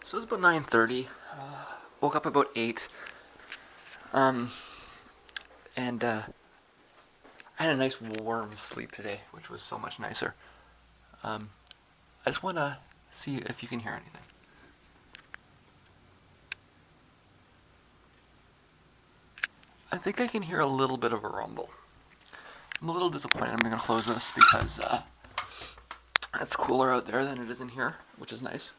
So it was about 9:30. Woke up about 8. Um, and I had a nice warm sleep today, which was so much nicer. Um, I just want to see if you can hear anything. I think I can hear a little bit of a rumble. I'm a little disappointed. I'm going to close this because it's cooler out there than it is in here, which is nice.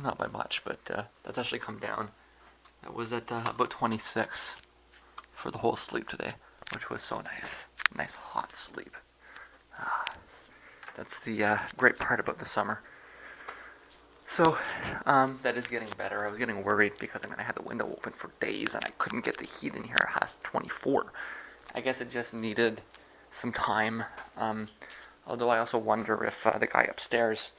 Not by much, but that's actually come down. That was at about 26 for the whole sleep today, which was so nice. Nice hot sleep. That's the great part about the summer. So that is getting better. I was getting worried because I had the window open for days and I couldn't get the heat in here past 24. I guess it just needed some time. Although I also wonder if the guy upstairs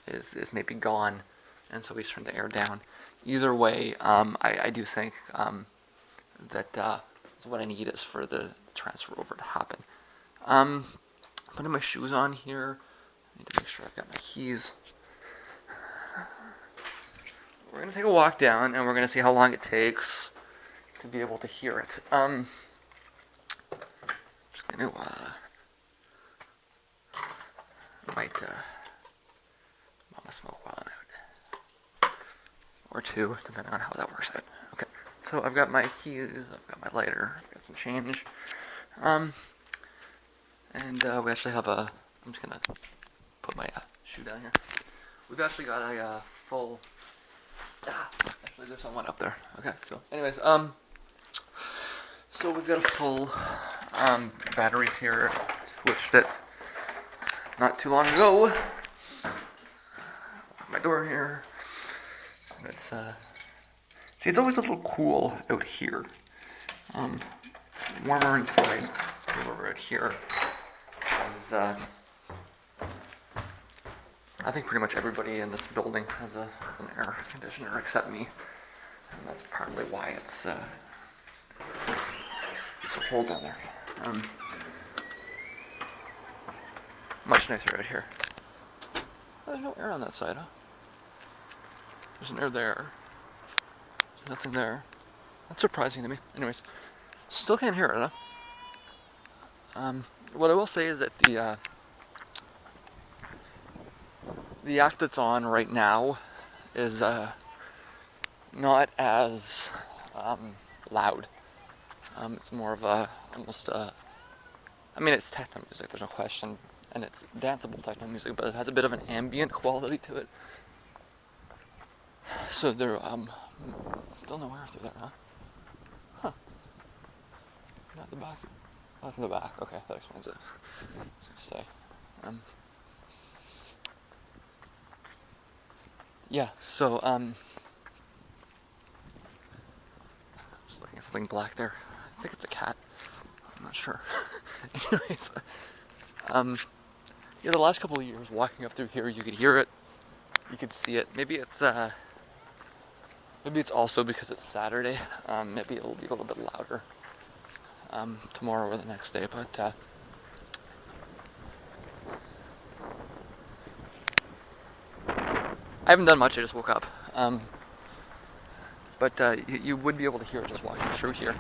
is maybe gone, and so he's turned the air down. Either way, I do think that what I need is for the transfer over to happen. Putting my shoes on here. I need to make sure I've got my keys. We're going to take a walk down, and we're going to see how long it takes to be able to hear it. Just going to, might want to smoke while I'm out. Or two, depending on how that works out. Okay, so I've got my keys, I've got my lighter, I've got some change. And we actually have a, I'm just going to put my shoe down here. We've actually got a full, actually there's someone up there. Okay, cool. Anyways, so we've got a full batteries here. Switched it not too long ago. Lock my door here. It's see, it's always a little cool out here. Warmer inside, cooler out here. Because I think pretty much everybody in this building has an air conditioner except me, and that's partly why it's so cold down there. Much nicer out here. Oh, there's no air on that side, huh? There's an air there. There's nothing there. That's surprising to me. Anyways, still can't hear it, huh? What I will say is that the act that's on right now is not as loud. It's more of a almost I mean, it's techno music, there's no question, and it's danceable techno music, but it has a bit of an ambient quality to it. So there still no air through there, huh? Huh. Not the back. Oh, from the back. Okay, that explains it. So, yeah. So just looking at something black there. I think it's a cat. I'm not sure. Anyways, yeah, the last couple of years walking up through here, you could hear it, you could see it. Maybe it's also because it's Saturday. Maybe it'll be a little bit louder tomorrow or the next day, but I haven't done much. I just woke up. But you would be able to hear it just walking through here.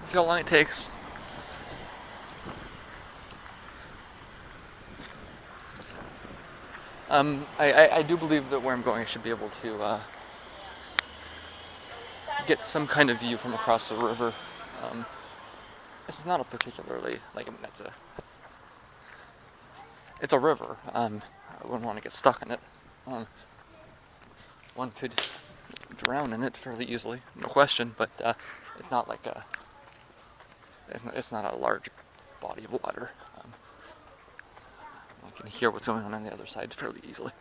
See how long it takes. I do believe that where I'm going, I should be able to get some kind of view from across the river. This is not a particularly, like, I mean, it's a river. I wouldn't want to get stuck in it. One could drown in it fairly easily, no question, but it's not like it's not a large body of water. I can hear what's going on the other side fairly easily.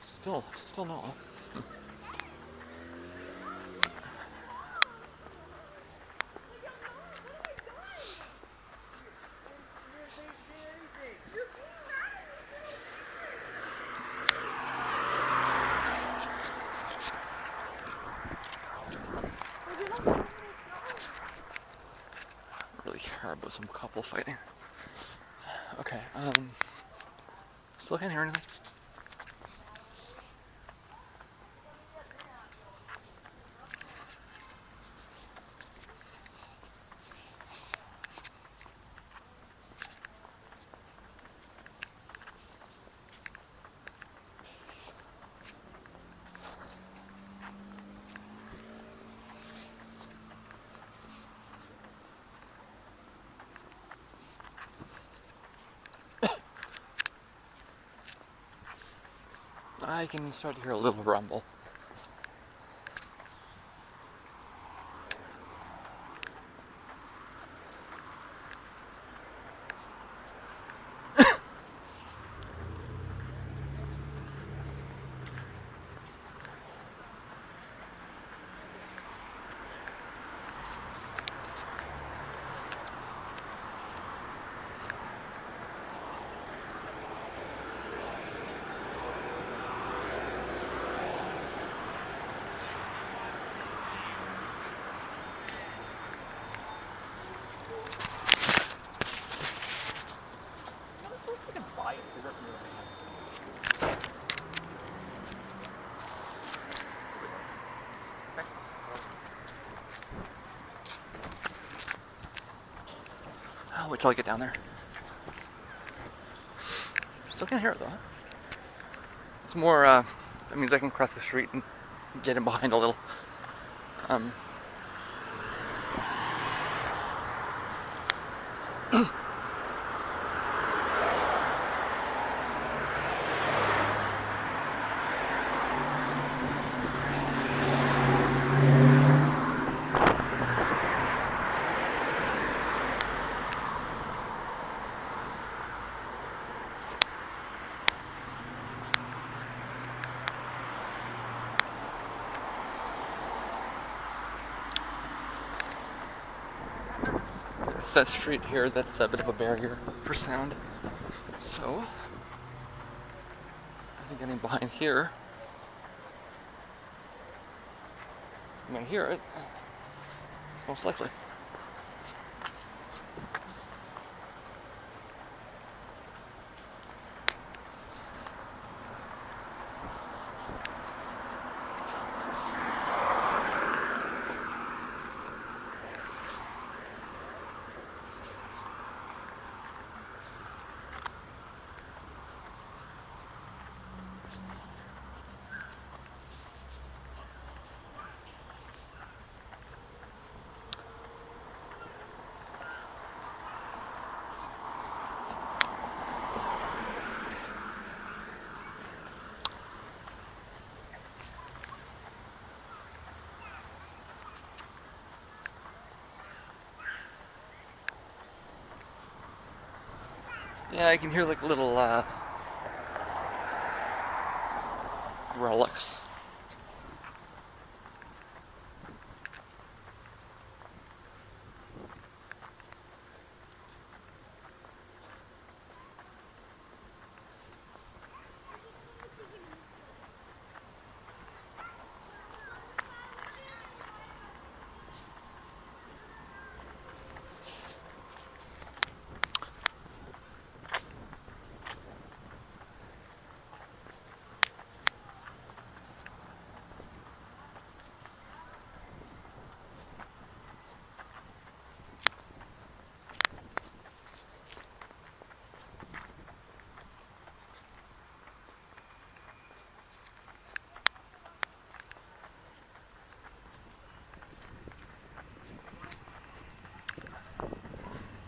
Still no. Really care about some couple fighting. Okay, still can't hear anything. I can start to hear a little rumble. I'll wait till I get down there. Still can't hear it though. It's more, that means I can cross the street and get in behind a little. It's that street here that's a bit of a barrier for sound. So, I think getting behind here, I'm gonna hear it. It's most likely. Yeah, I can hear like little relics.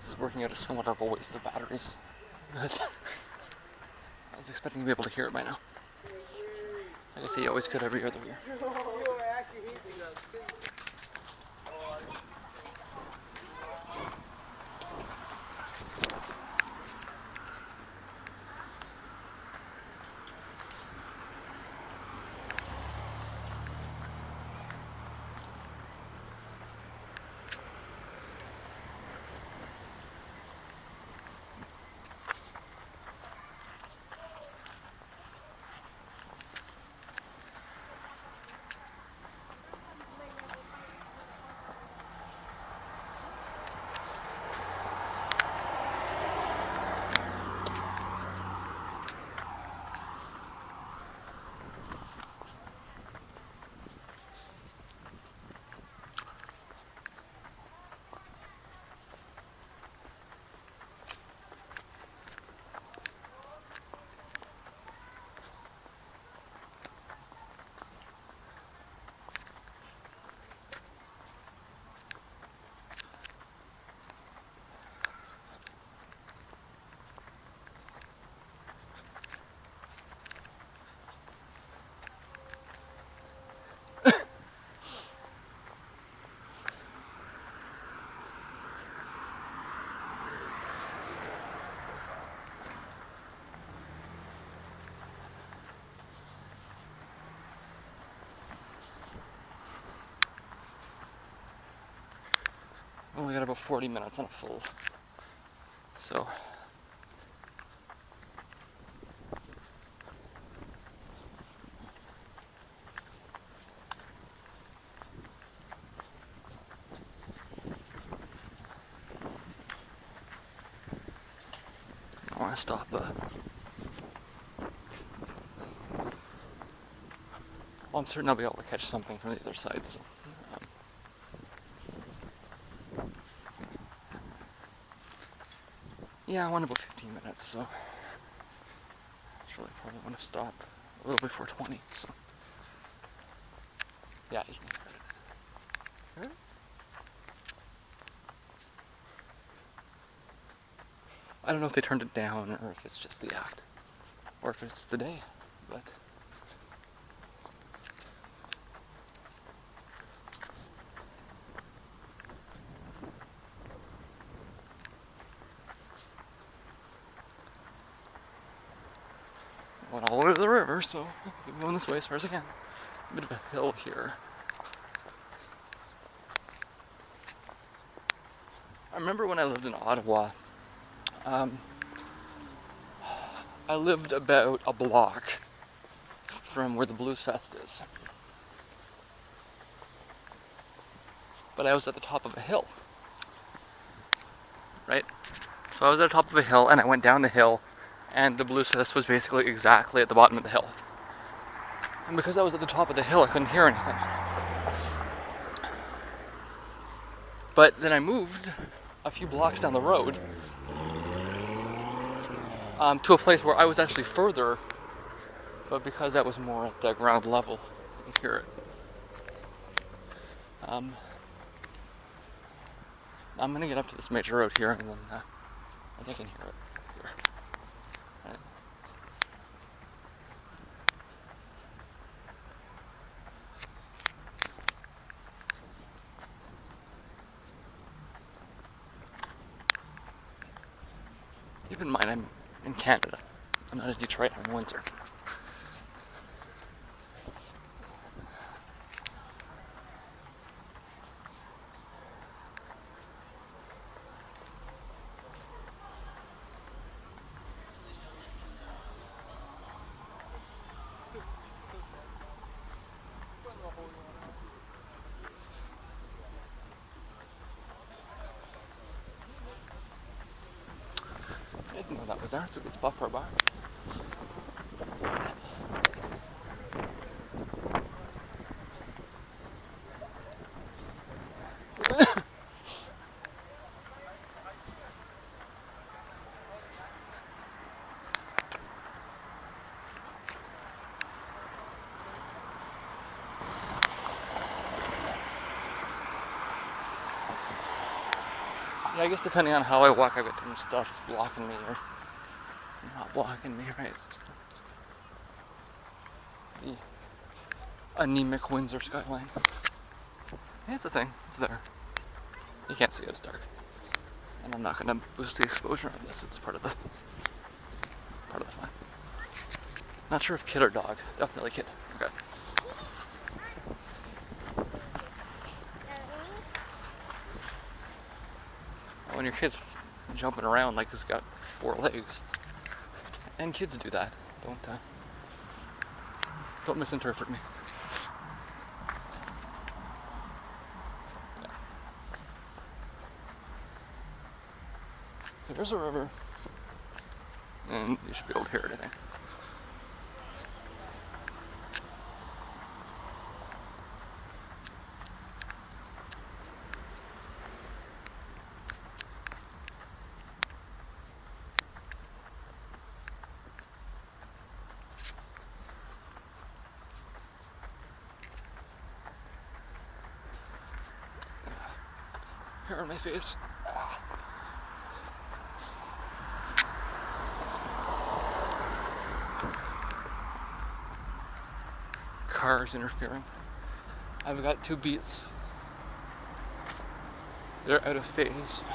It's working out as somewhat of a waste of batteries. But I was expecting to be able to hear it by now. I guess he always could every other year. only got about 40 minutes on a full. So I want to stop. Well, I'm certain I'll be able to catch something from the other side. So. Yeah, I want about 15 minutes, so I really probably want to stop a little before 20. So yeah, you can start it. I don't know if they turned it down or if it's just the act or if it's the day, but I went all the way to the river, so I'll keep going this way as far as I can. A bit of a hill here. I remember when I lived in Ottawa, I lived about a block from where the Blues Fest is. But I was at the top of a hill, right? So I was at the top of a hill and I went down the hill and the Blues Fest was basically exactly at the bottom of the hill. And because I was at the top of the hill, I couldn't hear anything. But then I moved a few blocks down the road to a place where I was actually further, but because that was more at the ground level, I could hear it. I'm gonna get up to this major road here, and then I think I can hear it here. Right. Keep in mind, I'm in Canada. I'm not in Detroit. I'm in Windsor. I didn't know that was there. It's a good spot for a bar. Yeah, I guess depending on how I walk, I've got different stuff blocking me or not blocking me, right? The anemic Windsor skyline. Yeah, it's a thing. It's there. You can't see it, it's dark. And I'm not gonna boost the exposure on this. It's part of the fun. Not sure if kid or dog. Definitely kid. Okay. When your kid's jumping around like it's got 4 legs, and kids do that. Don't misinterpret me. Yeah. So there's a river, and you should be able to hear it, I think. Hair on my face. Cars interfering. I've got 2 beats. They're out of phase.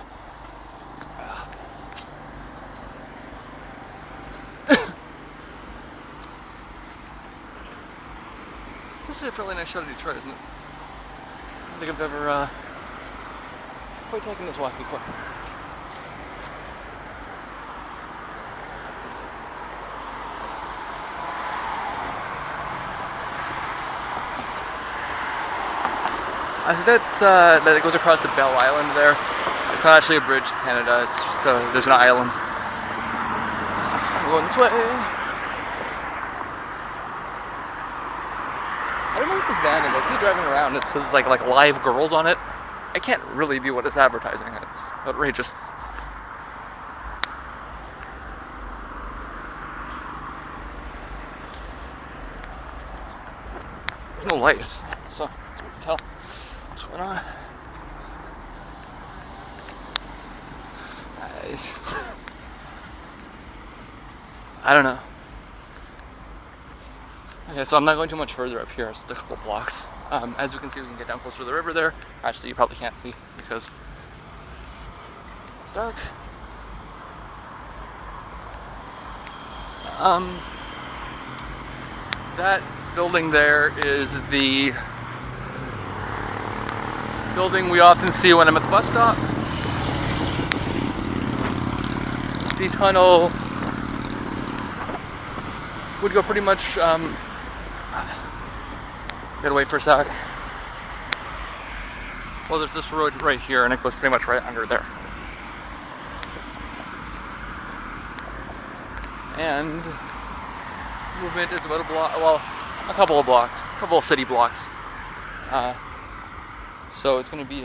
This is a fairly nice shot of Detroit, isn't it? I don't think I've ever quite taken this walk before. I think that it goes across the Bell Island there. It's not actually a bridge to Canada, it's just there's an island. I'm going this way. I don't know what this van is. I see it driving around. It says like live girls on it. I can't really be what it's advertising. It's outrageous. There's no light, so it's hard to tell what's going on. I don't know. Okay, so I'm not going too much further up here. It's a couple blocks. As you can see, we can get down closer to the river there. Actually, you probably can't see because it's dark. That building there is the building we often see when I'm at the bus stop. The tunnel would go pretty much, gotta wait for a sec. Well, there's this road right here and it goes pretty much right under there. And movement is about a block, well, a couple of blocks, a couple of city blocks. So it's gonna be,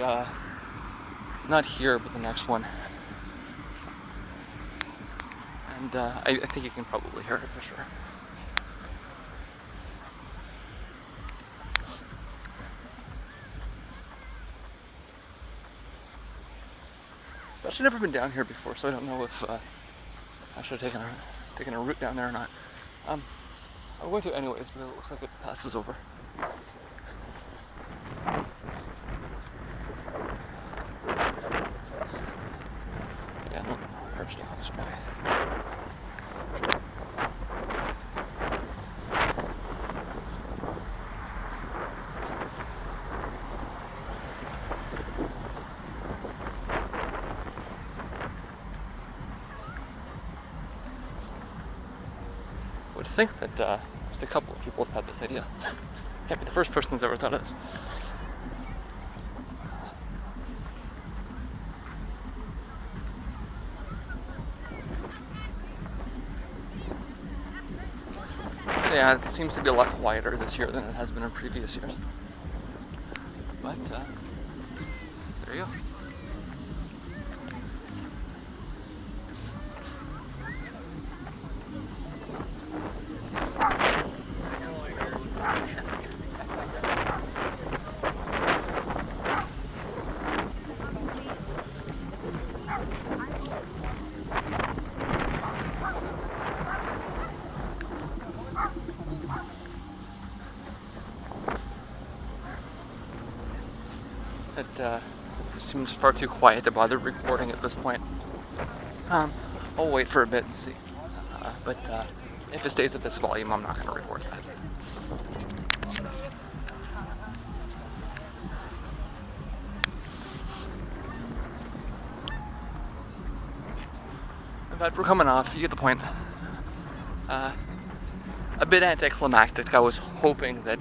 not here, but the next one. And I think you can probably hear it for sure. I've actually never been down here before, so I don't know if I should have taken a route down there or not. I'm going to anyways, because it looks like it passes over. Yeah, no, first this way. I would think that just a couple of people have had this idea. Can't be the first person who's ever thought of this. So yeah, it seems to be a lot quieter this year than it has been in previous years. But there you go. It seems far too quiet to bother recording at this point. I'll wait for a bit and see. But if it stays at this volume, I'm not going to record that. But we're coming off, you get the point. A bit anticlimactic. I was hoping that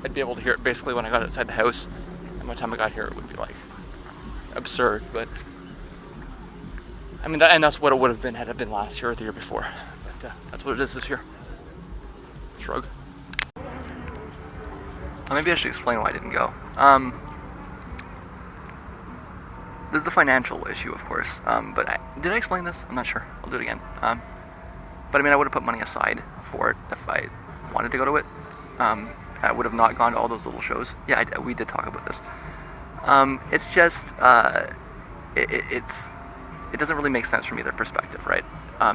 I'd be able to hear it basically when I got outside the house. And by the time I got here, it would be like absurd, but I mean, that's what it would have been had it been last year or the year before. But that's what it is this year. Shrug. Maybe I should explain why I didn't go. There's the financial issue, of course. But did I explain this? I'm not sure. I'll do it again. But I mean, I would have put money aside for it if I wanted to go to it. I would have not gone to all those little shows. Yeah, we did talk about this. It's just it doesn't really make sense from either perspective, right?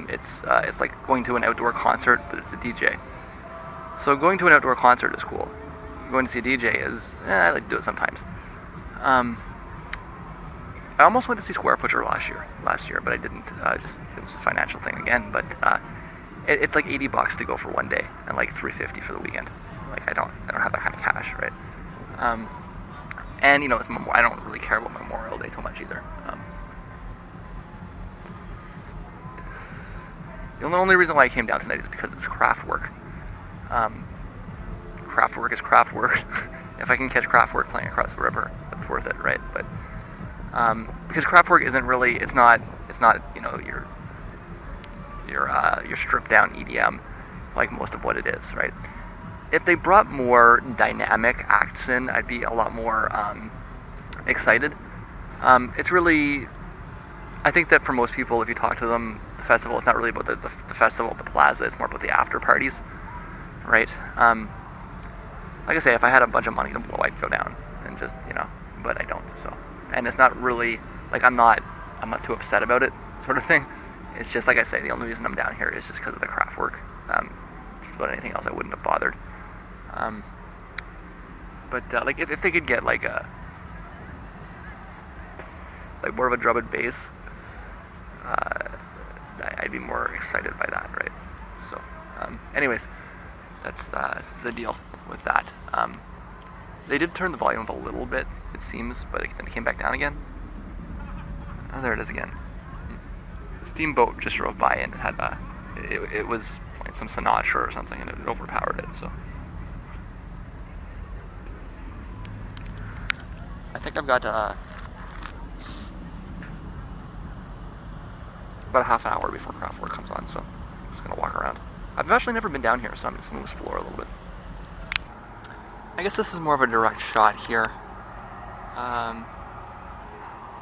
It's like going to an outdoor concert, but it's a DJ. So going to an outdoor concert is cool. Going to see a DJ is, I like to do it sometimes. I almost went to see Square Pusher last year, but I didn't. Just it was a financial thing again. But it's like $80 to go for one day and like $350 for the weekend. Like I don't have that kind of cash, right? And you know, I don't really care about Memorial Day too much either. The only reason why I came down tonight is because it's Kraftwerk. Kraftwerk is Kraftwerk. If I can catch Kraftwerk playing across the river, that's worth it, right? But because Kraftwerk isn't really, it's not you know your stripped down EDM like most of what it is, right? If they brought more dynamic acts in, I'd be a lot more excited. It's really, I think that for most people, if you talk to them, the festival is not really about the festival, the plaza. It's more about the after parties, right? Like I say, if I had a bunch of money to blow, I'd go down and just, you know, but I don't. So, and it's not really like I'm not too upset about it, sort of thing. It's just like I say, the only reason I'm down here is just because of the Kraftwerk. Just about anything else, I wouldn't have bothered. But like if they could get like more of a drum and bass, I'd be more excited by that, right? So, anyways, that's the deal with that. They did turn the volume up a little bit, it seems, but then it came back down again. Oh, there it is again. Steamboat just drove by and it had it was playing some Sinatra or something, and it overpowered it. So I think I've got about a half an hour before Kraftwerk comes on, so I'm just gonna walk around. I've actually never been down here, so I'm just gonna explore a little bit. I guess this is more of a direct shot here.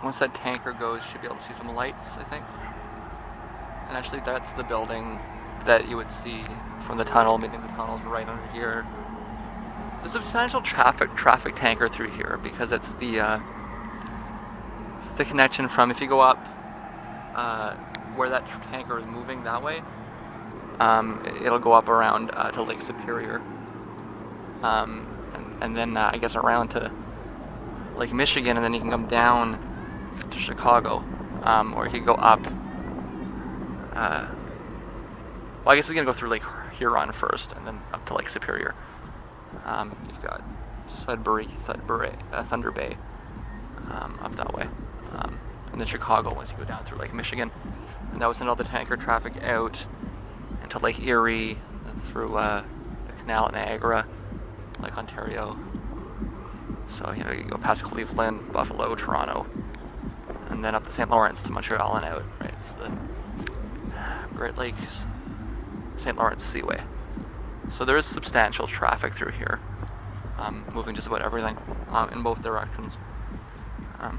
Once that tanker goes, you should be able to see some lights, I think. And actually, that's the building that you would see from the tunnel, meaning the tunnel's right under here. There's a substantial traffic tanker through here because it's the connection from, if you go up where that tanker is moving that way, it'll go up around to Lake Superior, and then I guess around to Lake Michigan, and then you can come down to Chicago, or you can go up. Well, I guess it's gonna go through Lake Huron first, and then up to Lake Superior. You've got Thunder Bay, up that way, and then Chicago once you go down through Lake Michigan, and that would send all the tanker traffic out into Lake Erie, and through the canal at Niagara, Lake Ontario. So you know you go past Cleveland, Buffalo, Toronto, and then up the St. Lawrence to Montreal and out. Right, it's the Great Lakes St. Lawrence Seaway. So there is substantial traffic through here, moving just about everything in both directions. But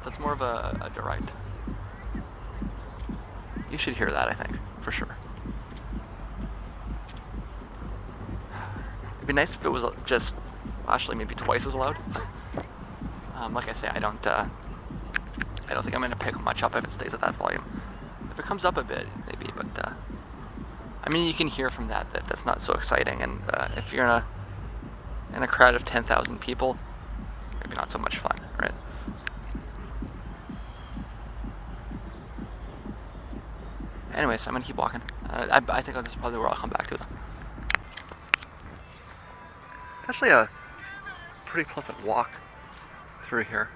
that's more of a direct. You should hear that, I think, for sure. It'd be nice if it was just actually maybe twice as loud. Like I say, I don't think I'm going to pick much up if it stays at that volume. If it comes up a bit, maybe, but I mean, you can hear from that's not so exciting, and if you're in a crowd of 10,000 people, maybe not so much fun, right? Anyways, I'm gonna keep walking. I think this is probably where I'll come back to. It's actually a pretty pleasant walk through here.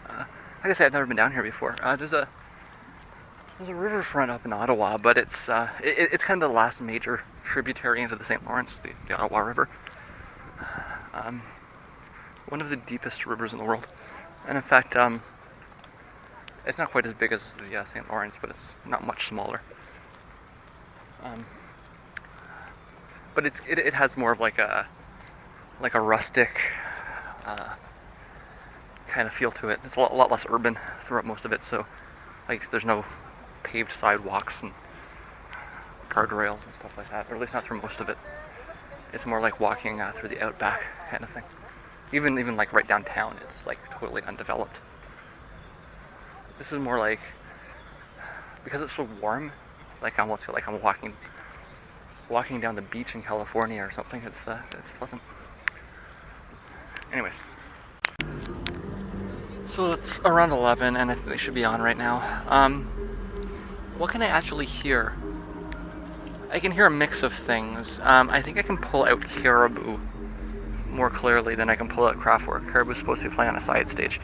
Like I said, I've never been down here before. There's a riverfront up in Ottawa, but it's kind of the last major tributary into the St. Lawrence, the Ottawa River. One of the deepest rivers in the world, and in fact, it's not quite as big as the St. Lawrence, but it's not much smaller. But it has more of like a rustic kind of feel to it. It's a lot less urban throughout most of it, so like there's no paved sidewalks and guardrails and stuff like that, or at least not through most of it. It's more like walking through the outback kind of thing. Even like right downtown, it's like totally undeveloped. This is more like, because it's so warm, like I almost feel like I'm walking down the beach in California or something. It's pleasant. Anyways, so it's around 11, and I think they should be on right now. What can I actually hear? I can hear a mix of things. I think I can pull out Caribou more clearly, then I can pull out Kraftwerk. Caribou's supposed to be playing on a side stage.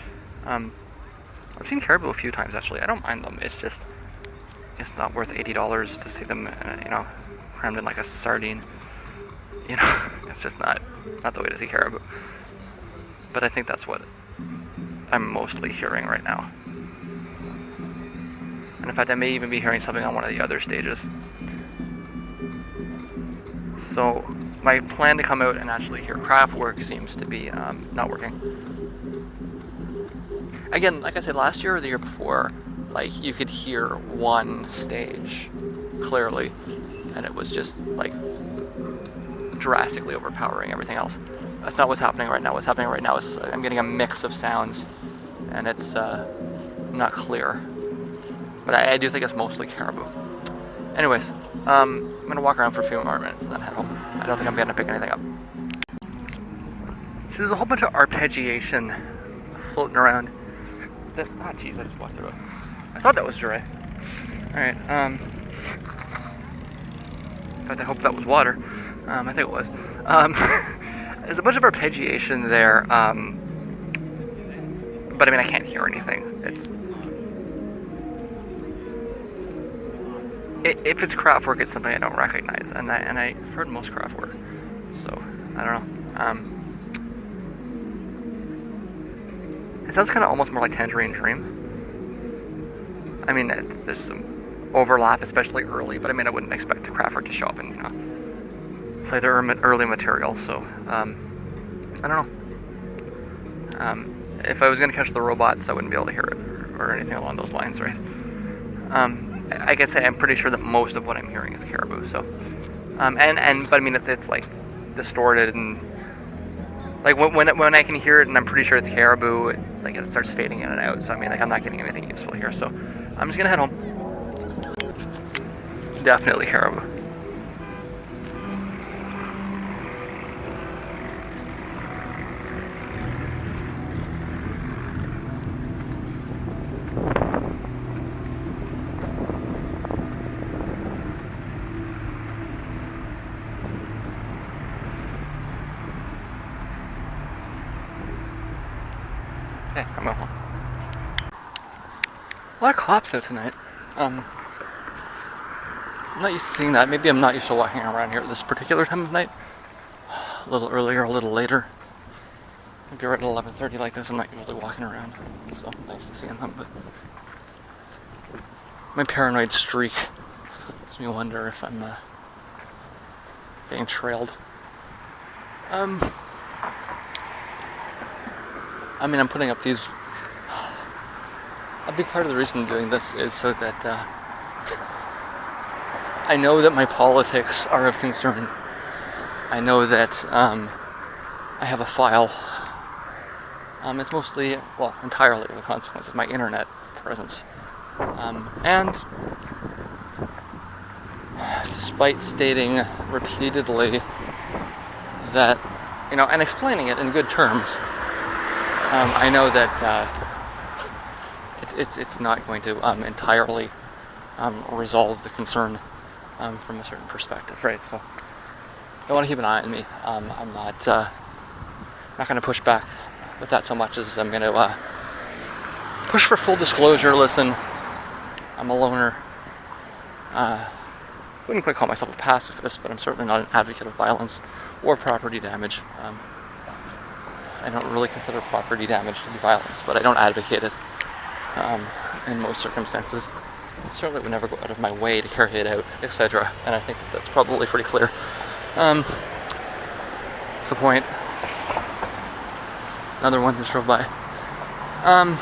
I've seen Caribou a few times actually. I don't mind them. It's just it's not worth $80 to see them, crammed in like a sardine. You know, it's just not the way to see Caribou. But I think that's what I'm mostly hearing right now. And in fact, I may even be hearing something on one of the other stages. So my plan to come out and actually hear Kraftwerk seems to be not working. Again, like I said, last year or the year before, like you could hear one stage clearly, and it was just like drastically overpowering everything else. That's not what's happening right now. What's happening right now is I'm getting a mix of sounds, and it's not clear. But I do think it's mostly Caribou. Anyways, I'm gonna walk around for a few more minutes and then head home. I don't think I'm gonna pick anything up. So there's a whole bunch of arpeggiation floating around. Jeez, I just walked through it. I thought that was Dre. Alright, in fact, I hope that was water. I think it was. There's a bunch of arpeggiation there, but I mean, I can't hear anything. If it's Kraftwerk, it's something I don't recognize, and I've heard most Kraftwerk, so I don't know. It sounds kind of almost more like Tangerine Dream. I mean, there's some overlap, especially early, but I mean, I wouldn't expect the Kraftwerk to show up and play their early material. So I don't know. If I was gonna catch the robots, I wouldn't be able to hear it or anything along those lines, right? I guess I'm pretty sure that most of what I'm hearing is Caribou. So, but I mean, it's like distorted and like when I can hear it and I'm pretty sure it's Caribou, it starts fading in and out. So I mean, like I'm not getting anything useful here. So I'm just gonna head home. Definitely Caribou. Okay, I'm going home. A lot of cops out tonight. I'm not used to seeing that. Maybe I'm not used to walking around here at this particular time of night. A little earlier, a little later. Maybe right at 11:30 like this, I'm not usually walking around. So I'm not used to seeing them, but my paranoid streak makes me wonder if I'm being trailed. I mean, I'm putting up these. A big part of the reason I'm doing this is so that I know that my politics are of concern. I know that I have a file. It's mostly, well, entirely the consequence of my internet presence. And despite stating repeatedly that, and explaining it in good terms, I know that it's not going to entirely resolve the concern from a certain perspective, right? So I want to keep an eye on me. I'm not going to push back with that so much as I'm going to push for full disclosure. Listen, I'm a loner. Wouldn't quite call myself a pacifist, but I'm certainly not an advocate of violence or property damage. I don't really consider property damage to be violence, but I don't advocate it in most circumstances. I certainly would never go out of my way to carry it out, etc. And I think that's probably pretty clear. That's the point. Another one just drove by. I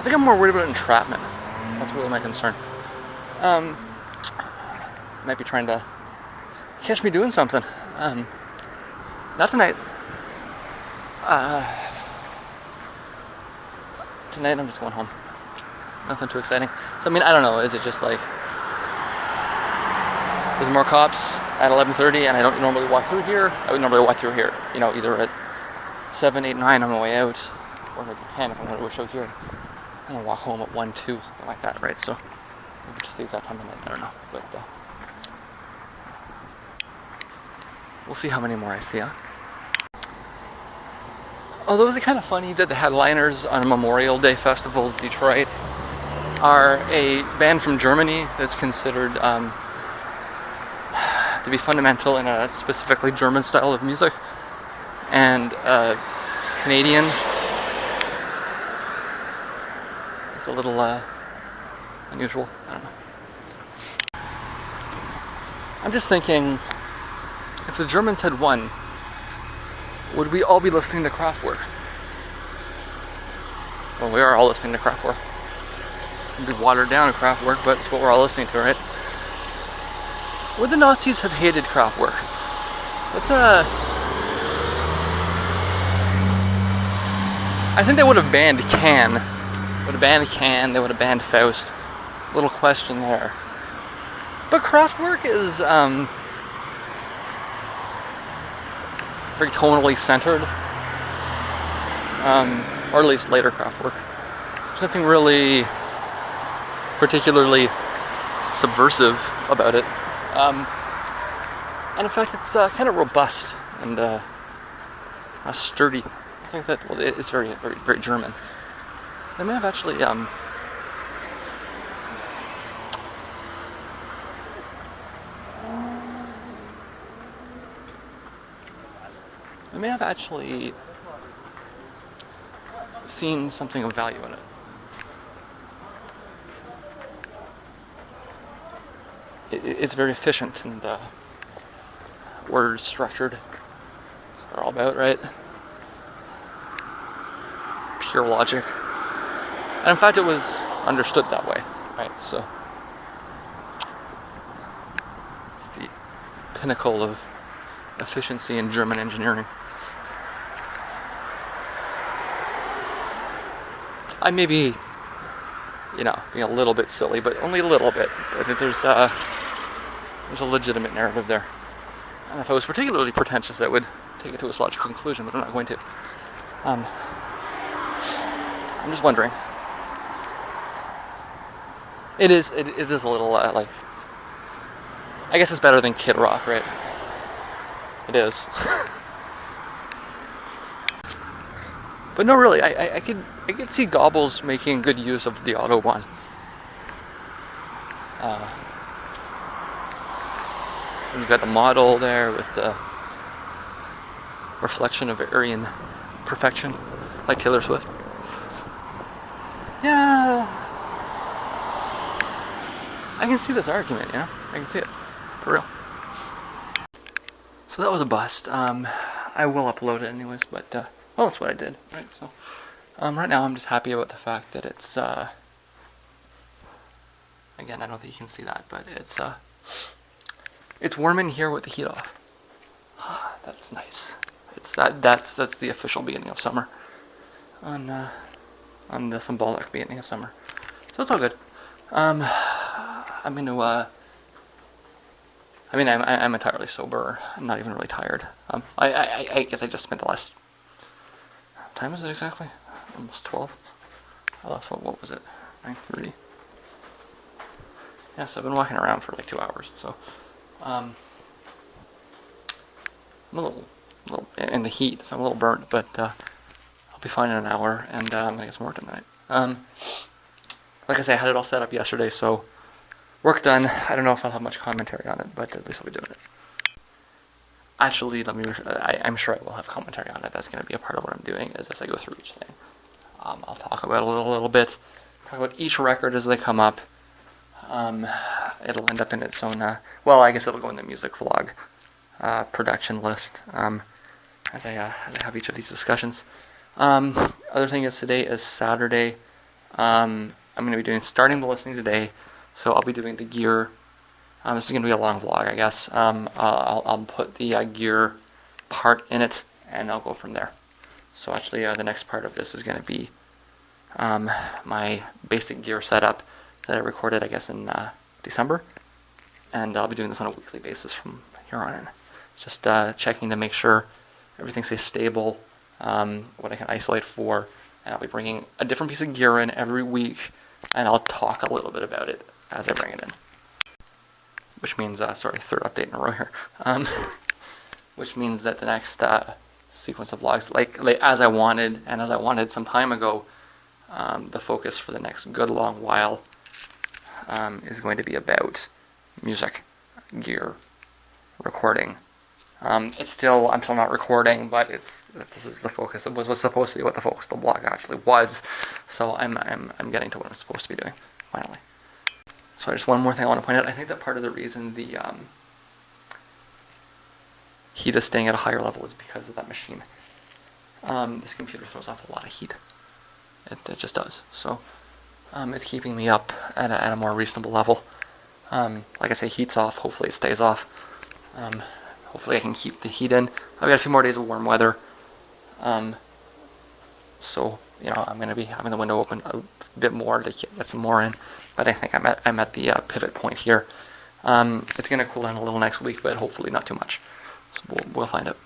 think I'm more worried about entrapment. That's really my concern. Might be trying to catch me doing something. Not tonight. Tonight I'm just going home. Nothing too exciting. So I mean, I don't know. Is it just like there's more cops at 11:30 and I don't normally walk through here? I would normally walk through here, either at 7, 8, 9 on my way out, or maybe 10 if I'm going to a show here. I'm going to walk home at 1, 2, something like that, right? So maybe just the exact time of night. I don't know, but We'll see how many more I see, huh? Although it was kind of funny that the headliners on Memorial Day Festival in Detroit are a band from Germany that's considered to be fundamental in a specifically German style of music, and Canadian. It's a little unusual. I don't know. I'm just thinking, if the Germans had won, would we all be listening to Kraftwerk? Well, we are all listening to Kraftwerk. It'd be watered down Kraftwerk, but it's what we're all listening to, right? Would the Nazis have hated Kraftwerk? I think they would have banned Can. Would have banned Can, they would have banned Faust. Little question there. But Kraftwerk is very tonally centered. Or at least later Kraftwerk. There's nothing really particularly subversive about it. And in fact, it's kind of robust and sturdy. I think that, well, it's very, very, very German. They may have actually seen something of value in it. It's very efficient and word structured. They're all about, right? Pure logic. And in fact, it was understood that way, right? So it's the pinnacle of efficiency in German engineering. I may be, being a little bit silly, but only a little bit. I think there's a legitimate narrative there. And if I was particularly pretentious, I would take it to its logical conclusion, but I'm not going to. I'm just wondering. It is a little, like, I guess it's better than Kid Rock, right? It is. But no, really, I could see Gobbles making good use of the Autobahn. You've got the model there with the reflection of Aryan perfection, like Taylor Swift. Yeah, I can see this argument, I can see it, for real. So that was a bust. I will upload it anyways, but, well, that's what I did, right? So, right now I'm just happy about the fact that it's, again, I don't think you can see that, but it's warm in here with the heat off. That's nice. That's the official beginning of summer. On the symbolic beginning of summer. So it's all good. I'm entirely sober. I'm not even really tired. I guess I just spent the last, what time is it exactly? Almost 12. What was it? 9:30. Yes, I've been walking around for like 2 hours, so I'm a little in the heat, so I'm a little burnt, but I'll be fine in an hour, and I'm gonna get some work tonight. Like I say, I had it all set up yesterday, so work done. I don't know if I'll have much commentary on it, but at least I'll be doing it. Actually, I'm sure I will have commentary on it. That's going to be a part of what I'm doing as I go through each thing. I'll talk about it a little bit, talk about each record as they come up. It'll end up in its own, I guess it'll go in the music vlog production list as I have each of these discussions. Other thing is, today is Saturday. I'm going to be starting the listening today, so I'll be doing the gear. This is going to be a long vlog, I guess. I'll put the gear part in it, and I'll go from there. So actually, the next part of this is going to be my basic gear setup that I recorded, I guess, in December. And I'll be doing this on a weekly basis from here on in. Just checking to make sure everything stays stable, what I can isolate for, and I'll be bringing a different piece of gear in every week, and I'll talk a little bit about it as I bring it in. Which means, third update in a row here. which means that the next sequence of vlogs, like as I wanted and as I wanted some time ago, the focus for the next good long while is going to be about music, gear, recording. I'm still not recording, but this is the focus. It was supposed to be what the focus of the blog actually was. So I'm getting to what I'm supposed to be doing finally. So just one more thing I want to point out. I think that part of the reason the heat is staying at a higher level is because of that machine. This computer throws off a lot of heat. It just does. So it's keeping me up at a more reasonable level. Like I say, heat's off. Hopefully it stays off. Hopefully I can keep the heat in. I've got a few more days of warm weather. So, I'm going to be having the window open a bit more to get some more in. But I think I'm at the pivot point here. It's going to cool down a little next week, but hopefully not too much. So we'll find out.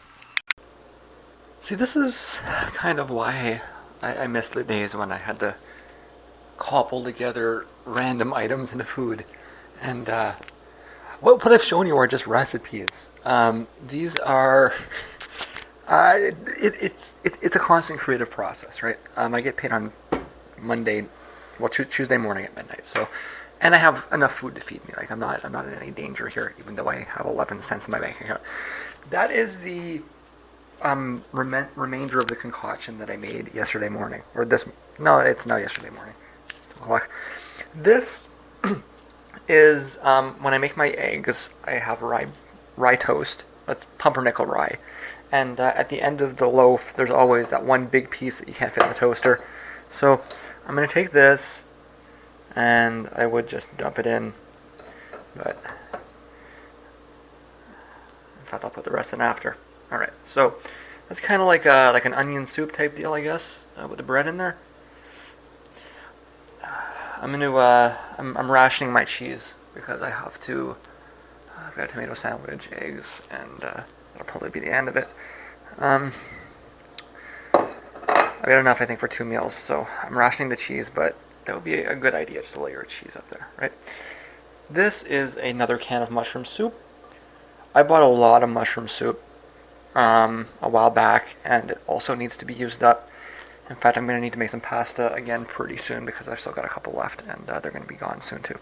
See, this is kind of why I miss the days when I had to cobble together random items into food. And what I've shown you are just recipes. These are... it's a constant creative process, right? I get paid on Tuesday morning at midnight. So, and I have enough food to feed me. Like I'm not in any danger here, even though I have 11 cents in my bank account. That is the remainder of the concoction that I made yesterday morning, or this. No, it's now yesterday morning. It's 2 o'clock. This is when I make my eggs. I have rye toast. That's pumpernickel rye. And at the end of the loaf, there's always that one big piece that you can't fit in the toaster. So I'm going to take this, and I would just dump it in. But in fact, I'll put the rest in after. All right. So that's kind of like an onion soup type deal, I guess, with the bread in there. I'm rationing my cheese because I have to. I've got a tomato sandwich, eggs, and that'll probably be the end of it. I've got enough, I think, for 2 meals, so I'm rationing the cheese, but that would be a good idea, just to layer a cheese up there, right? This is another can of mushroom soup. I bought a lot of mushroom soup a while back, and it also needs to be used up. In fact, I'm going to need to make some pasta again pretty soon because I've still got a couple left, and they're going to be gone soon too.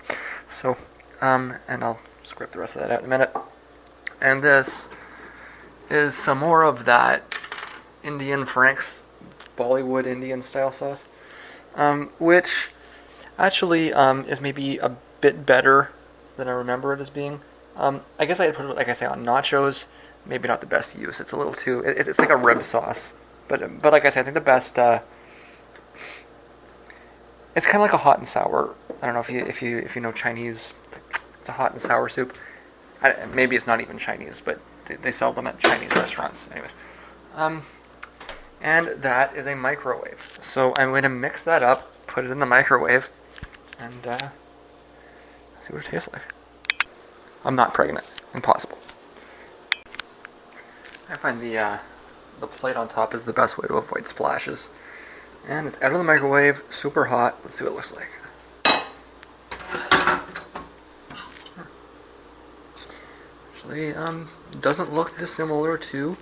So, and I'll script the rest of that out in a minute. And this is some more of that Indian Frank's Bollywood Indian style sauce, which actually is maybe a bit better than I remember it as being. I guess I'd put it, like I say, on nachos. Maybe not the best use. It's a little too. It's like a rib sauce, but like I said, I think the best. It's kind of like a hot and sour. I don't know if you know Chinese. It's a hot and sour soup. Maybe it's not even Chinese, but they sell them at Chinese restaurants. Anyways, and that is a microwave. So I'm going to mix that up, put it in the microwave, and see what it tastes like. I'm not pregnant. Impossible. I find the plate on top is the best way to avoid splashes. And it's out of the microwave, super hot. Let's see what it looks like. Actually, doesn't look dissimilar to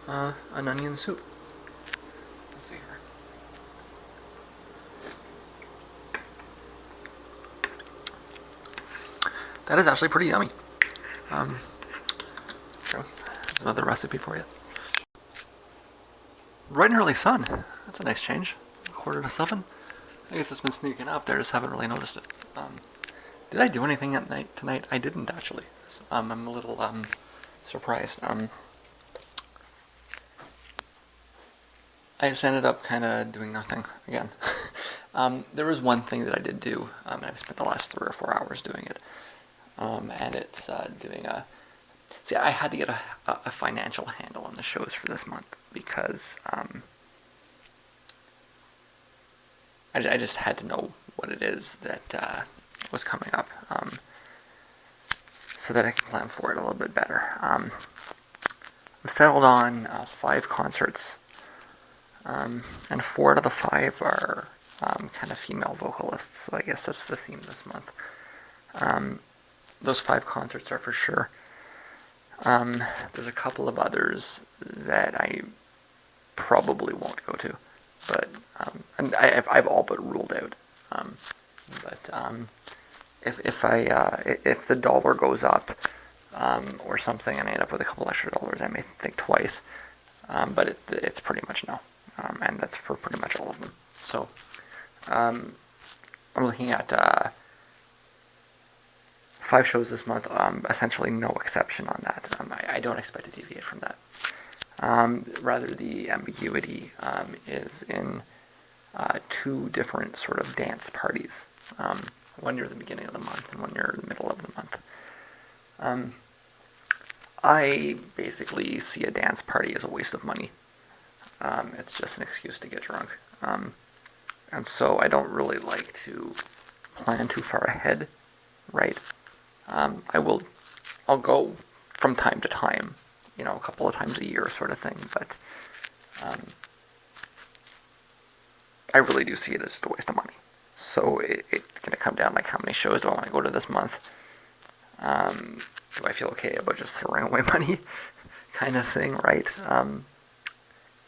an onion soup. Let's see here. That is actually pretty yummy. So another recipe for you. Bright and early sun. That's a nice change. 6:45. I guess it's been sneaking up there. Just haven't really noticed it. Did I do anything at night tonight? I didn't actually. I'm a little surprised. I just ended up kind of doing nothing again. There was one thing that I did do, and I've spent the last 3 or 4 hours doing it. And it's doing a. See, I had to get a financial handle on the shows for this month because I just had to know what it is that was coming up, so that I can plan for it a little bit better. I've settled on 5 concerts, and 4 out of the 5 are kind of female vocalists, so I guess that's the theme this month. Those 5 concerts are for sure. There's a couple of others that I probably won't go to, but and I've all but ruled out. But if the dollar goes up or something, and I end up with a couple extra dollars, I may think twice. But it's pretty much no, and that's for pretty much all of them. So I'm looking at 5 shows this month, essentially no exception on that. I don't expect to deviate from that. Rather, the ambiguity is in 2 different sort of dance parties. One near the beginning of the month and one near the middle of the month. I basically see a dance party as a waste of money. It's just an excuse to get drunk. And so I don't really like to plan too far ahead, right? I'll go from time to time, a couple of times a year sort of thing, but I really do see it as just a waste of money. So it's going to come down like how many shows do I want to go to this month? Do I feel okay about just throwing away money kind of thing, right?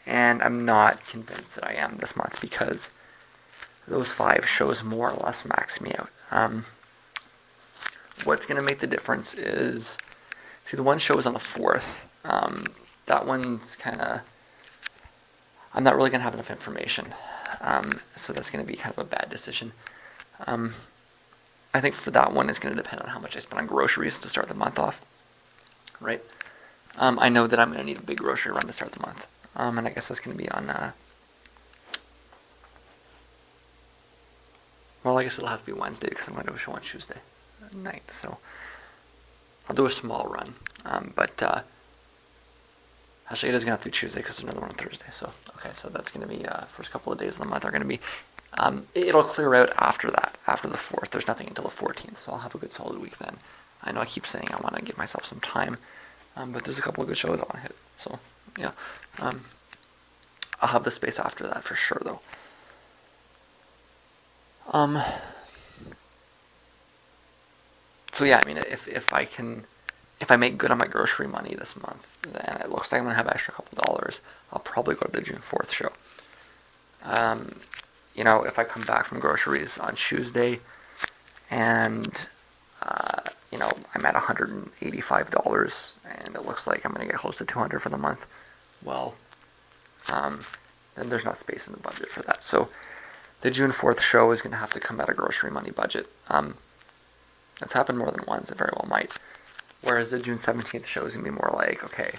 And I'm not convinced that I am this month because those 5 shows more or less max me out. What's going to make the difference is, see, the one show is on the 4th. That one's kind of, I'm not really going to have enough information. So that's going to be kind of a bad decision. I think for that one, it's going to depend on how much I spend on groceries to start the month off, right? I know that I'm going to need a big grocery run to start the month. And I guess that's going to be on, well, I guess it'll have to be Wednesday because I'm going to do a show on Tuesday night. So I'll do a small run. But actually, it is going to have to be Tuesday because there's another one on Thursday. So, okay, so that's going to be, first couple of days of the month are going to be, it'll clear out after that, after the 4th. There's nothing until the 14th, so I'll have a good solid week then. I know I keep saying I want to give myself some time, but there's a couple of good shows I want to hit. So, yeah. I'll have the space after that for sure, though. So yeah, I mean, if I make good on my grocery money this month, and it looks like I'm gonna have an extra couple dollars, I'll probably go to the June 4th show. If I come back from groceries on Tuesday, and I'm at $185, and it looks like I'm gonna get close to $200 for the month, well, then there's not space in the budget for that. So the June 4th show is gonna have to come out of grocery money budget. That's happened more than once. It very well might. Whereas the June 17th show is going to be more like, okay,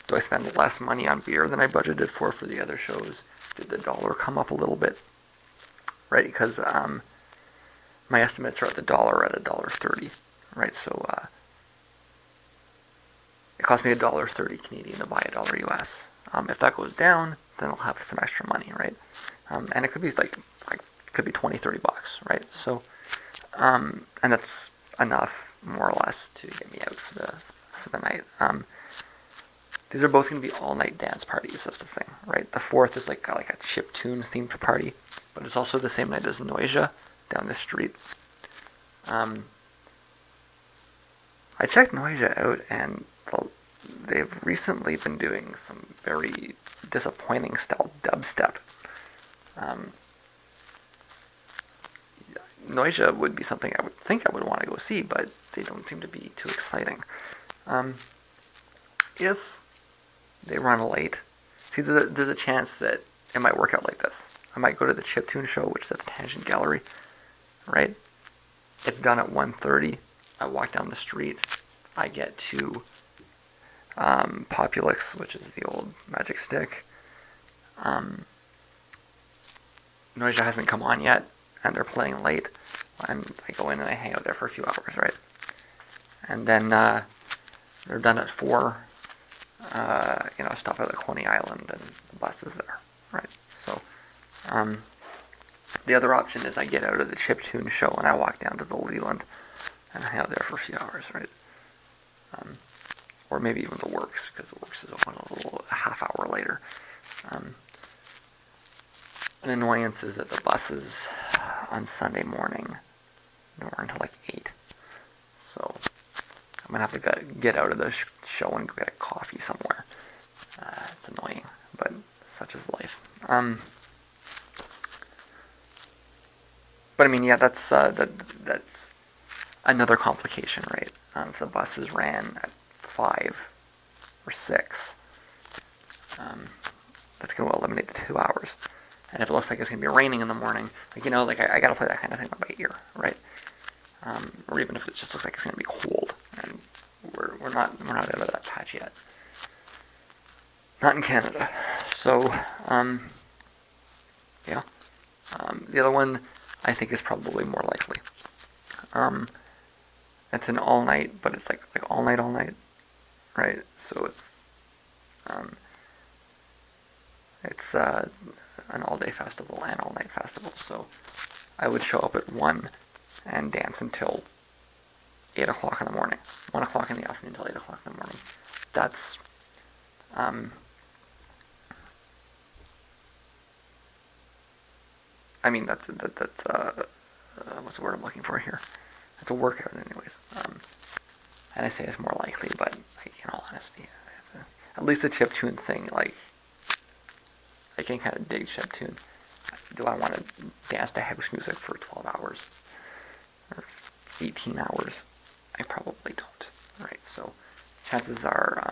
do I spend less money on beer than I budgeted for the other shows? Did the dollar come up a little bit? Right, because my estimates are at the dollar at $1.30, right? So it cost me $1.30 Canadian to buy $1 US. If that goes down, then I'll have some extra money, right? And it could be like could be $20-$30, right? So, and that's enough more or less to get me out for the night. These are both going to be all-night dance parties. That's the thing, right? The 4th is like a chiptune themed party, but it's also the same night as Noisia down the street. I checked Noisia out, and they've recently been doing some very disappointing style dubstep. Noisia would be something I would think I would want to go see, but they don't seem to be too exciting. If they run late, see, there's a chance that it might work out like this. I might go to the chiptune show, which is at the Tangent Gallery, right? It's done at 1:30. I walk down the street. I get to Populix, which is the old Magic Stick. Noisia hasn't come on yet, and they're playing late. And I go in and I hang out there for a few hours, right? And then they're done at 4. Stop at the Coney Island, and the bus is there, right? So the other option is I get out of the chiptune show and I walk down to the Leland and hang out there for a few hours, right? Or maybe even the Works, because the Works is open a half hour later. An annoyance is that the buses on Sunday morning are until like 8. So I'm gonna have to get out of the show and go get a coffee somewhere. It's annoying, but such is life. But I mean, yeah, that's another complication, right? If the buses ran at 5 or 6, that's going to eliminate the 2 hours. And if it looks like it's going to be raining in the morning, like I got to play that kind of thing by ear, right? Or even if it just looks like it's going to be cold, and we're not out of that patch yet. Not in Canada. So, yeah. The other one I think is probably more likely. It's an all night, but it's like all night, right? So it's an all day festival and all night festival. So I would show up at 1 and dance until 8 o'clock in the morning, 1 o'clock in the afternoon until 8 o'clock in the morning. That's I mean that's what's the word I'm looking for here? It's a workout, anyways. And I say it's more likely, but in all honesty, at least the chiptune thing, like I can kind of dig chiptune. Do I want to dance to house music for 12 hours or 18 hours? I probably don't. Right, so chances are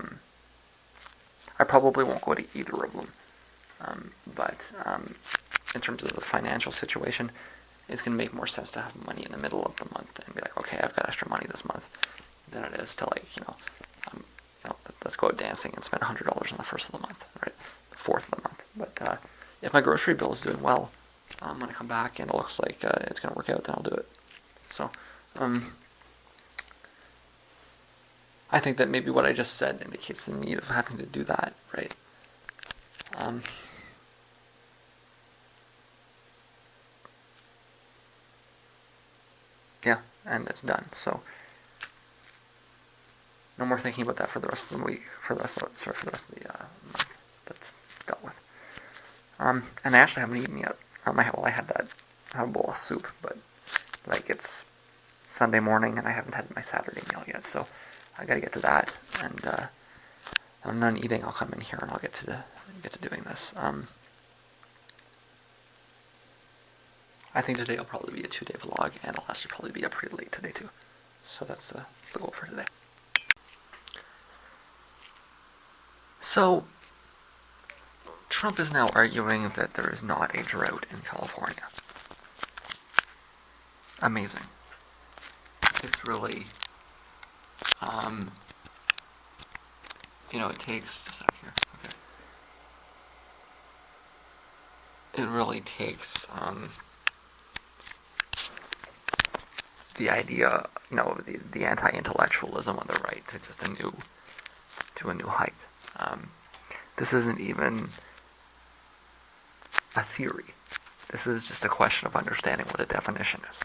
I probably won't go to either of them. But in terms of the financial situation, it's going to make more sense to have money in the middle of the month and be like, okay, I've got extra money this month, than it is to let's go out dancing and spend $100 on the first of the month, right? The fourth of the month. But if my grocery bill is doing well, when I come back and it looks like it's going to work out, then I'll do it. So, I think that maybe what I just said indicates the need of having to do that, right? Yeah, and it's done. So no more thinking about that for the rest of the week. For the rest of the month. That's dealt with. And I actually haven't eaten yet. I had a bowl of soup, but it's Sunday morning and I haven't had my Saturday meal yet. So I got to get to that. And when I'm done eating, I'll come in here and I'll get to doing this. I think today will probably be a 2-day vlog, and I'll actually probably be up pretty late today too. So that's the goal for today. So, Trump is now arguing that there is not a drought in California. Amazing. It's really, it takes a sec here. Okay. It really takes the idea, the anti-intellectualism on the right to just a new height. This isn't even a theory. This is just a question of understanding what a definition is.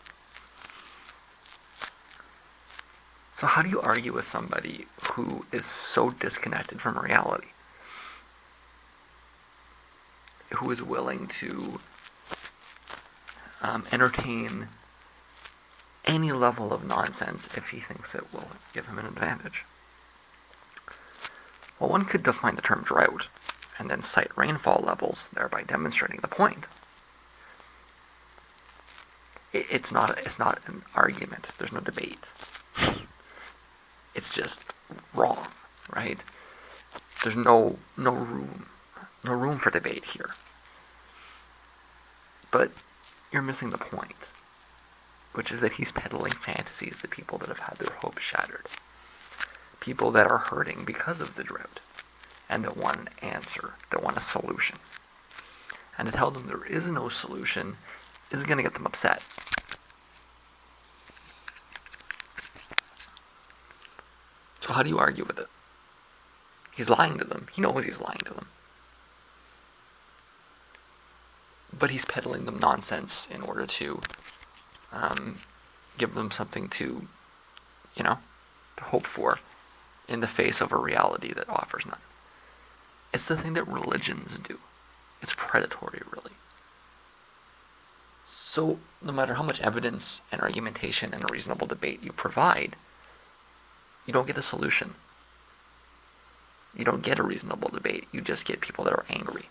So how do you argue with somebody who is so disconnected from reality? Who is willing to entertain any level of nonsense if he thinks it will give him an advantage? Well, one could define the term drought and then cite rainfall levels, thereby demonstrating the point. It's not an argument. There's no debate. It's just wrong, right? There's no room for debate here. But you're missing the point, which is that he's peddling fantasies to people that have had their hopes shattered. People that are hurting because of the drought and that want an answer, that want a solution. And to tell them there is no solution is going to get them upset. So how do you argue with it? He's lying to them. He knows he's lying to them. But he's peddling them nonsense in order to give them something to hope for in the face of a reality that offers none. It's the thing that religions do. It's predatory, really. So no matter how much evidence and argumentation and a reasonable debate you provide, You don't get a solution. You don't get a reasonable debate. You just get people that are angry.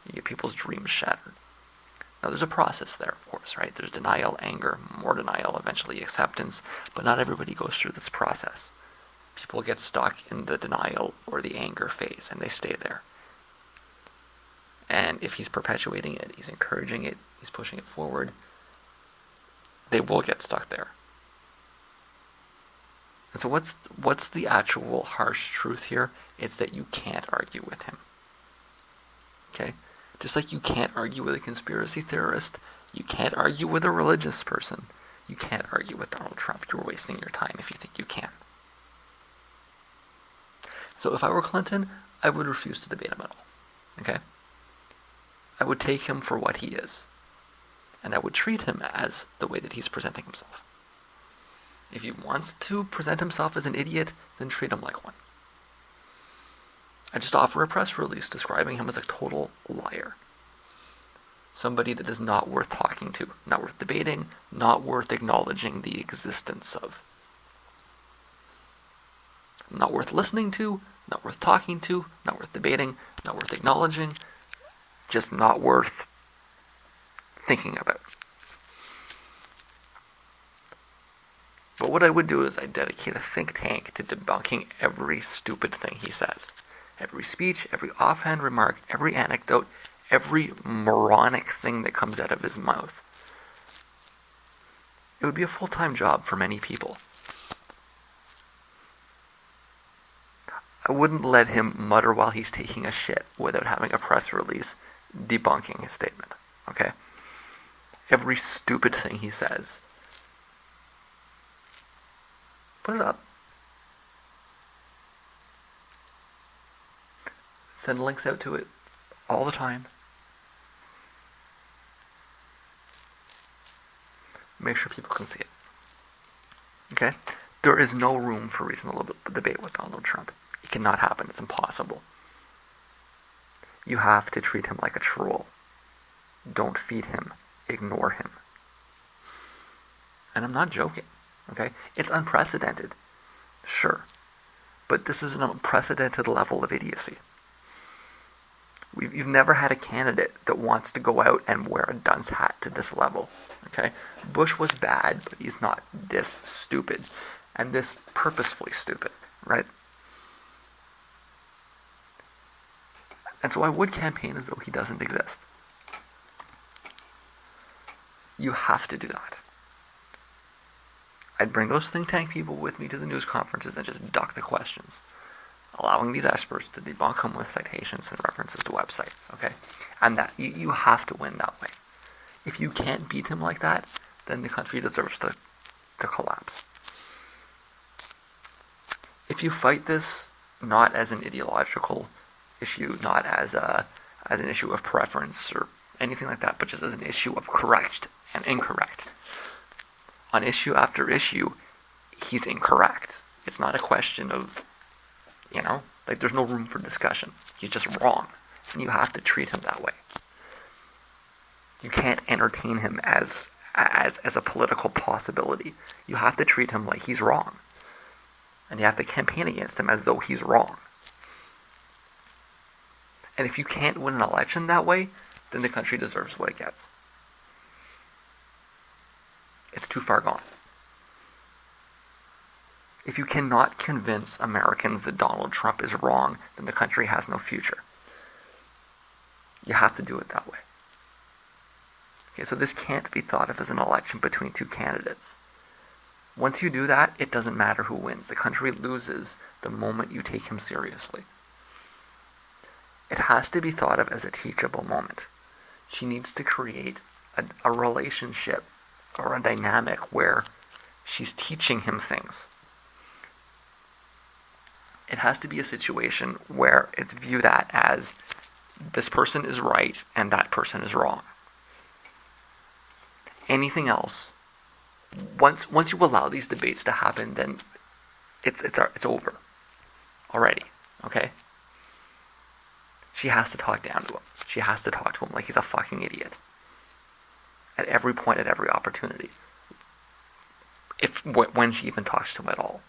You get people's dreams shattered. Now, there's a process there, of course, right? There's denial, anger, more denial, eventually acceptance, but not everybody goes through this process. People get stuck in the denial or the anger phase, and they stay there. And if he's perpetuating it, he's encouraging it, he's pushing it forward, they will get stuck there. And so what's the actual harsh truth here? It's that you can't argue with him. Okay? Just like you can't argue with a conspiracy theorist, you can't argue with a religious person, you can't argue with Donald Trump. You're wasting your time if you think you can. So if I were Clinton, I would refuse to debate him at all. Okay? I would take him for what he is. And I would treat him as the way that he's presenting himself. If he wants to present himself as an idiot, then treat him like one. I just offer a press release describing him as a total liar. Somebody that is not worth talking to, not worth debating, not worth acknowledging the existence of. Not worth listening to, not worth talking to, not worth debating, not worth acknowledging, just not worth thinking about. But what I would do is I'd dedicate a think tank to debunking every stupid thing he says. Every speech, every offhand remark, every anecdote, every moronic thing that comes out of his mouth. It would be a full-time job for many people. I wouldn't let him mutter while he's taking a shit without having a press release debunking his statement. Okay? Every stupid thing he says. Put it up. Send links out to it all the time. Make sure people can see it. Okay? There is no room for reasonable debate with Donald Trump. It cannot happen. It's impossible. You have to treat him like a troll. Don't feed him. Ignore him. And I'm not joking. Okay? It's unprecedented. Sure. But this is an unprecedented level of idiocy. You've never had a candidate that wants to go out and wear a dunce hat to this level. Okay? Bush was bad, but he's not this stupid. And this purposefully stupid. Right? And so I would campaign as though he doesn't exist. You have to do that. I'd bring those think tank people with me to the news conferences and just duck the questions, allowing these experts to debunk them with citations and references to websites, okay? And that you have to win that way. If you can't beat him like that, then the country deserves to collapse. If you fight this not as an ideological issue, not as an issue of preference or anything like that, but just as an issue of correct and incorrect. On issue after issue, he's incorrect. It's not a question of, like there's no room for discussion. He's just wrong. And you have to treat him that way. You can't entertain him as a political possibility. You have to treat him like he's wrong. And you have to campaign against him as though he's wrong. And if you can't win an election that way, then the country deserves what it gets. It's too far gone. If you cannot convince Americans that Donald Trump is wrong, then the country has no future. You have to do it that way. Okay, so this can't be thought of as an election between two candidates. Once you do that, it doesn't matter who wins. The country loses the moment you take him seriously. It has to be thought of as a teachable moment. She needs to create a relationship or a dynamic where she's teaching him things. It has to be a situation where it's viewed at as this person is right and that person is wrong. Anything else, once you allow these debates to happen, then it's over already. Okay? She has to talk down to him. She has to talk to him like he's a fucking idiot. At every point, at every opportunity. When she even talks to him at all.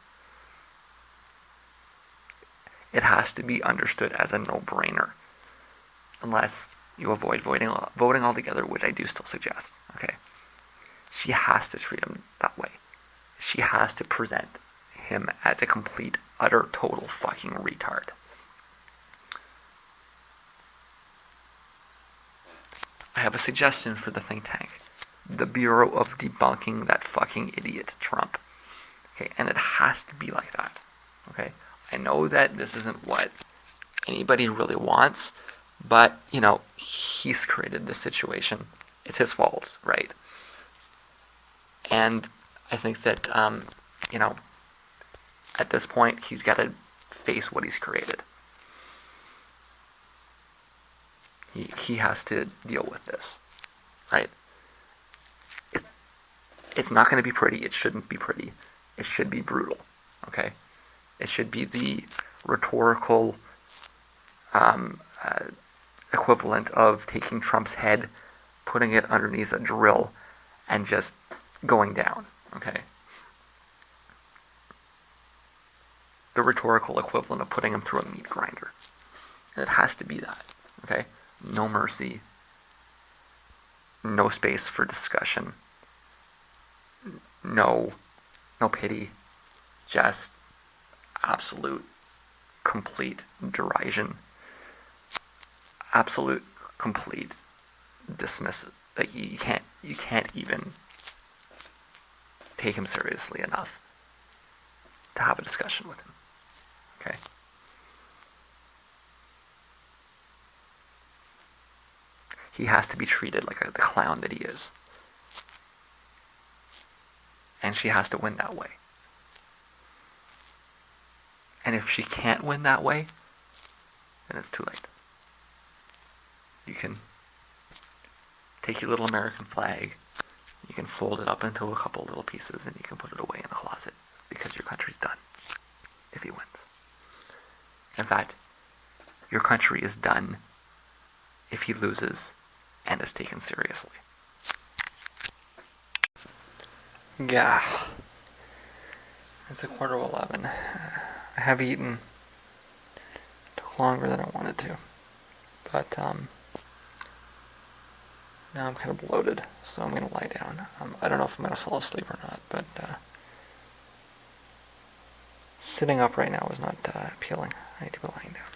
It has to be understood as a no-brainer, unless you avoid voting altogether, which I do still suggest. Okay, she has to treat him that way. She has to present him as a complete, utter, total fucking retard. I have a suggestion for the think tank. The Bureau of Debunking that fucking idiot Trump. Okay, and it has to be like that. Okay, I know that this isn't what anybody really wants, but, he's created this situation. It's his fault, right? And I think that, at this point, he's got to face what he's created. He has to deal with this, right? It's not going to be pretty. It shouldn't be pretty. It should be brutal, okay? It should be the rhetorical equivalent of taking Trump's head, putting it underneath a drill, and just going down, okay? The rhetorical equivalent of putting him through a meat grinder. And it has to be that, okay? No mercy, no space for discussion, no pity, just absolute, complete derision, absolute, complete dismiss. Like you can't even take him seriously enough to have a discussion with him. Okay. He has to be treated like the clown that he is. And she has to win that way. And if she can't win that way, then it's too late. You can take your little American flag, you can fold it up into a couple little pieces, and you can put it away in the closet, because your country's done if he wins. In fact, your country is done if he loses and is taken seriously. Yeah. It's 11:15. I have eaten. It took longer than I wanted to. But, now I'm kind of bloated, so I'm going to lie down. I don't know if I'm going to fall asleep or not, but, sitting up right now is not appealing. I need to be lying down.